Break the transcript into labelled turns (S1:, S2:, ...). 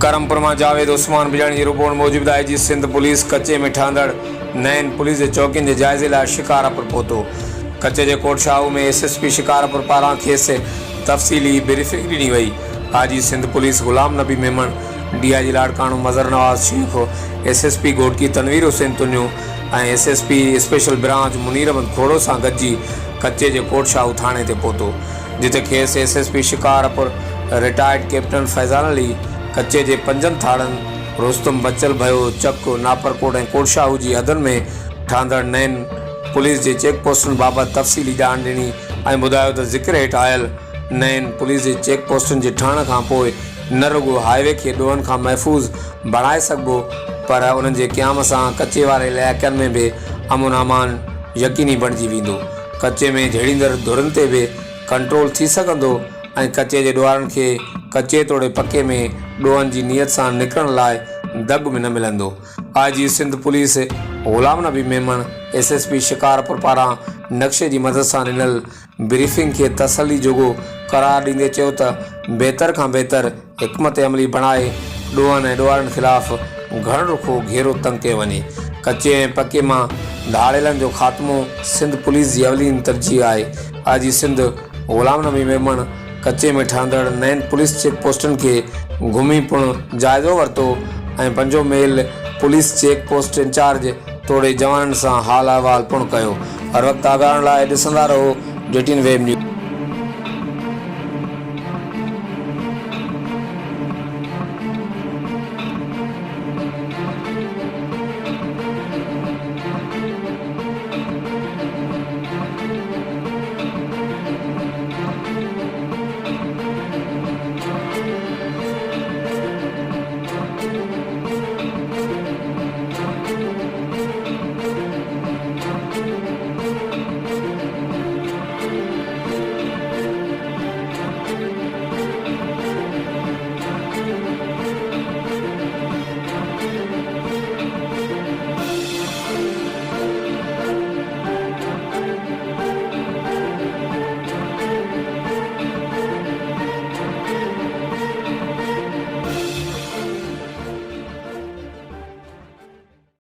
S1: करमपुर में जावेद उस्मान बिजाणी की रिपोर्ट मूजिब IG Sindh police कच्चे में ठहंदड़ नैन पुलिस के चौकिन के जायजे लाइ शिकारपुर पहुतो। कच्चे के कोटशाहू में एसएसपी शिकारपुर पारां खेसि तफ़सीली ब्रीफिंग ॾिनी वई। IG Sindh police Ghulam Nabi Memon, DIG Larkana Mazhar Nawaz Sheikh, SSP Ghotki Tanveer Hussain Tunio और SSP special branch Munir Ahmed Khoro से गॾिजी कच्चे के कोटशाहू थाने ते पहुतो, जिते खेसि SSP Shikarpur retired captain Faizan Ali, कच्चे के 5 थाड़न रुस्तम बचल भयो, चक, नापरकोट और कोटशाहू की हदन में ठहंदड़ नैन पुलिस के चेक पोस्टन बाबत तफ़सीली ॼाण ॾिनी ऐं ॿुधायो त ज़िक्र हेठ आयल नैन पुलिस के चेक पोस्टन के ठहण खां पोइ न रुगो हाईवे के ॾोहनि खां महफूज़ बणाए सघिबो, पर उन्हनि जे क़याम सां कच्चे वारे इलाइक़नि में भी अमन अमान यकीनी बणिजी वेंदो। कच्चे में झेड़ींदड़ धुरनि ते भी कंट्रोल थी सघंदो ऐं कच्चे के ॾोहारनि खे कच्चे तोड़े पके में ॾोहनि जी नियत सां निकिरण लाइ दग में न मिलंदो। IG Sindh police Ghulam Nabi Memon SSP Shikarpur पारां नक्शे की मदद से ॾिनल ब्रीफिंग के तसली जोगो करार ॾींदे चयो त बेहतर खां बेहतर हिकमत अमली बणाए ॾोहनि ऐं ॾोहारनि खिलाफ़ घण रुखो घेरो तंग कयो वञे। कच्चे ऐं पके मां धाड़ेलनि जो ख़ात्मो सिंध पुलिस की अवलीन तरजीह आहे। आईजी सिंध गुलाम नबी मेमन कच्चे में ठहंदड़ नैन पुलिस चेक पोस्टन के घुमी पिणु जाइज़ो वरितो ऐं 5 मेल पुलिस चेक पोस्ट इंचार्ज तोड़े जवाननि सां हाल अहवाल पिणु कयो। हर वक़्तु आगाहण लाइ ॾिसंदा रहो JTN वेब न्यूज़।